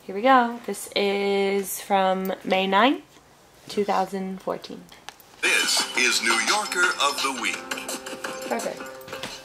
Here we go. This is from May 9th, 2014. This is New Yorker of the Week. Perfect.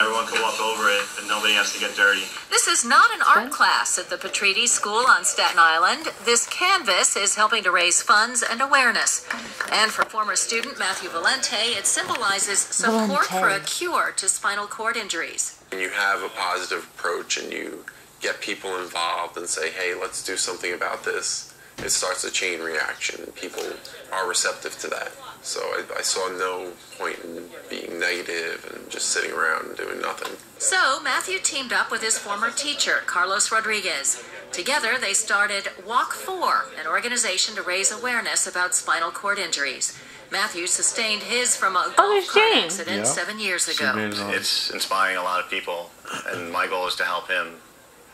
Everyone can walk over it and nobody has to get dirty. This is not an art class at the Petriti School on Staten Island. This canvas is helping to raise funds and awareness. And for former student Matthew Valente, it symbolizes support for a cure to spinal cord injuries. When you have a positive approach and you get people involved and say, hey, let's do something about this, it starts a chain reaction. People are receptive to that. So I saw no point in being negative and just sitting around and doing nothing. So Matthew teamed up with his former teacher, Carlos Rodriguez. Together they started Walk 4, an organization to raise awareness about spinal cord injuries. Matthew sustained his from a golf cart accident 7 years ago. It's inspiring a lot of people, and my goal is to help him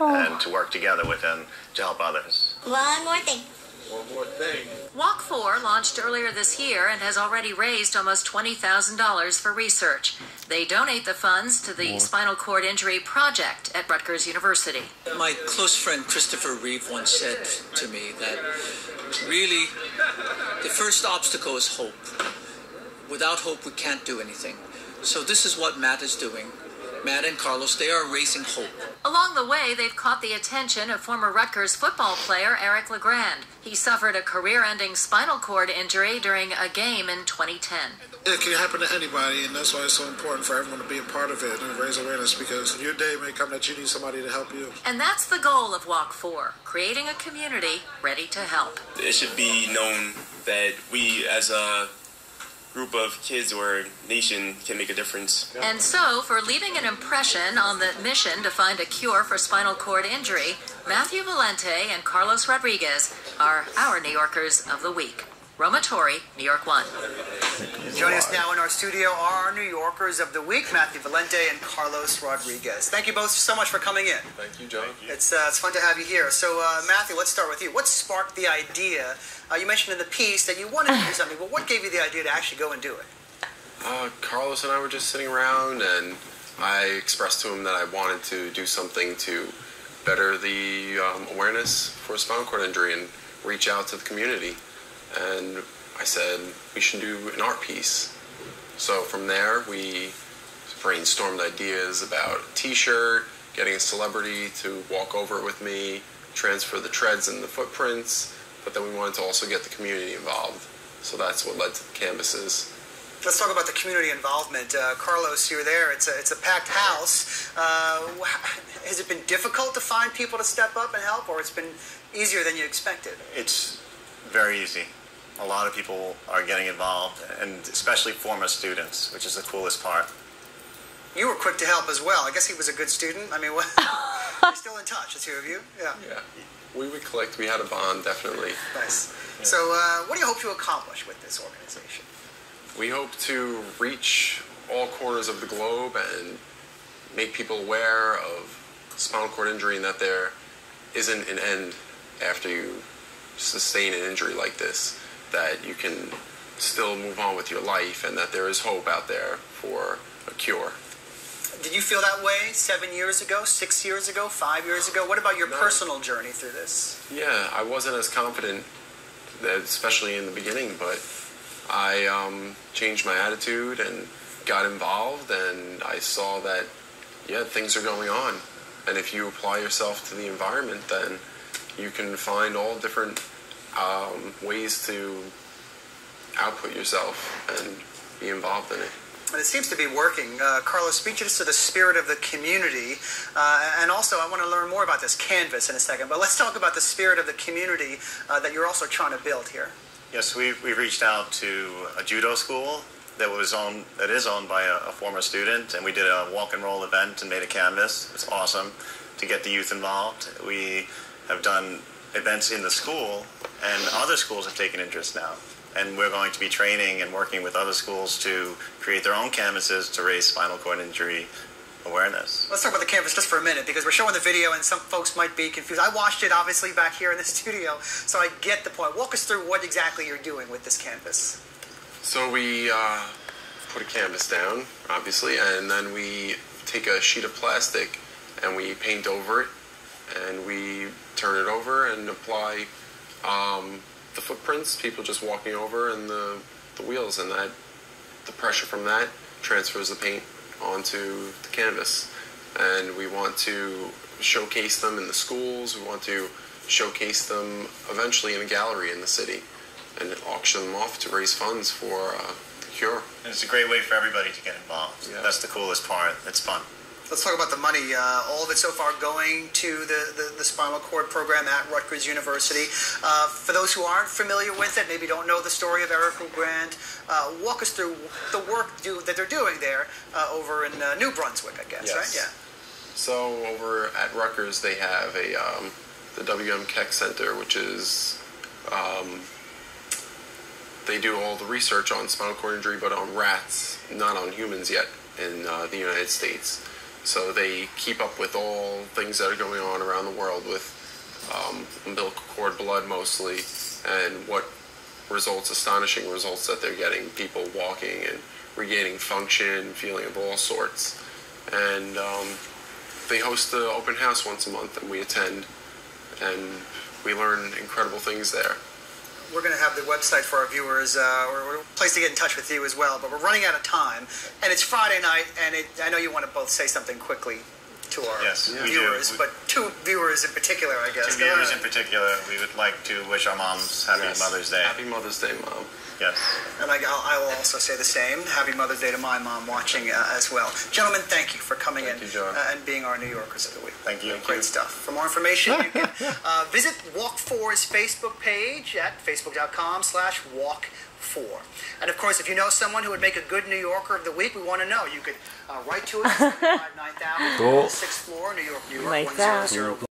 and to work together with him to help others. One more thing. One more thing. Walk 4 launched earlier this year and has already raised almost $20,000 for research. They donate the funds to the Spinal Cord Injury Project at Rutgers University. My close friend Christopher Reeve once said to me that really the first obstacle is hope. Without hope, we can't do anything. So this is what Matt is doing. Matt and Carlos, they are raising hope. Along the way, they've caught the attention of former Rutgers football player Eric LeGrand. He suffered a career-ending spinal cord injury during a game in 2010. It can happen to anybody, and that's why it's so important for everyone to be a part of it and raise awareness, because your day may come that you need somebody to help you. And that's the goal of Walk 4, creating a community ready to help. It should be known that we, as a group of kids or nation, can make a difference. And so, for leaving an impression on the mission to find a cure for spinal cord injury, Matthew Valente and Carlos Rodriguez are our New Yorkers of the Week. Roma Torrey, New York 1. Joining us now in our studio are our New Yorkers of the Week, Matthew Valente and Carlos Rodriguez. Thank you both so much for coming in. Thank you, John. It's fun to have you here. So, Matthew, let's start with you. What sparked the idea? You mentioned in the piece that you wanted to do something, but what gave you the idea to actually go and do it? Carlos and I were just sitting around, and I expressed to him that I wanted to do something to better the awareness for spinal cord injury and reach out to the community. And I said we should do an art piece. So from there, we brainstormed ideas about a t-shirt, getting a celebrity to walk over it with me, transfer the treads and the footprints, but then we wanted to also get the community involved. So that's what led to the canvases. Let's talk about the community involvement. Carlos, you're there. It's a packed house. Has it been difficult to find people to step up and help, or it's been easier than you expected? It's very easy. A lot of people are getting involved, and especially former students, which is the coolest part. You were quick to help as well. I guess he was a good student. I mean, you're still in touch, the two of you? Yeah. We clicked. We had a bond, definitely. Nice. Yeah. So what do you hope to accomplish with this organization? We hope to reach all corners of the globe and make people aware of spinal cord injury, and that there isn't an end after you sustain an injury like this, that you can still move on with your life, and that there is hope out there for a cure. Did you feel that way 7 years ago, 6 years ago, 5 years ago? What about your personal journey through this? Yeah, I wasn't as confident, especially in the beginning, but I changed my attitude and got involved, and I saw that, things are going on. And if you apply yourself to the environment, then you can find all different ways to output yourself and be involved in it. And it seems to be working. Carlos, speak to us to the spirit of the community. And also, I want to learn more about this canvas in a second. But let's talk about the spirit of the community that you're also trying to build here. Yes, we reached out to a judo school that is owned by a former student, and we did a walk and roll event and made a canvas. It's awesome to get the youth involved. We have done events in the school, and other schools have taken interest now. And we're going to be training and working with other schools to create their own canvases to raise spinal cord injury awareness. Let's talk about the canvas just for a minute, because we're showing the video and some folks might be confused. I watched it, obviously, back here in the studio, so I get the point. Walk us through what exactly you're doing with this canvas. So we put a canvas down, obviously, and then we take a sheet of plastic and we paint over it, and we turn it over and apply the footprints, people just walking over, and the wheels, and that the pressure from that transfers the paint onto the canvas. And we want to showcase them in the schools. We want to showcase them eventually in a gallery in the city and auction them off to raise funds for the cure. And it's a great way for everybody to get involved. Yeah. That's the coolest part. It's fun. Let's talk about the money. All of it so far going to the spinal cord program at Rutgers University. For those who aren't familiar with it, maybe don't know the story of Erica Grant, walk us through the work that they're doing there over in New Brunswick, I guess, Yes. right? Yeah. So over at Rutgers, they have the WM Keck Center, which is they do all the research on spinal cord injury, but on rats, not on humans yet in the United States. So they keep up with all things that are going on around the world with umbilical cord blood mostly, and what results, astonishing results that they're getting, people walking and regaining function, feeling of all sorts. And they host an open house once a month, and we attend, and we learn incredible things there. We're going to have the website for our viewers, or a place to get in touch with you as well, but we're running out of time, and it's Friday night, and I know you want to both say something quickly to our viewers, but two viewers in particular, I guess. Two viewers in particular, we would like to wish our moms Happy Mother's Day. Happy Mother's Day, Mom. Yes. And I will also say the same. Happy Mother's Day to my mom watching as well. Gentlemen, thank you for coming in and being our New Yorkers of the Week. Thank you. Great stuff. For more information, you can visit Walk4's Facebook page at facebook.com/walk4. And of course, if you know someone who would make a good New Yorker of the Week, we want to know. You could write to us at 9000 Cool. 6th floor, New York, New York, Like that. 100.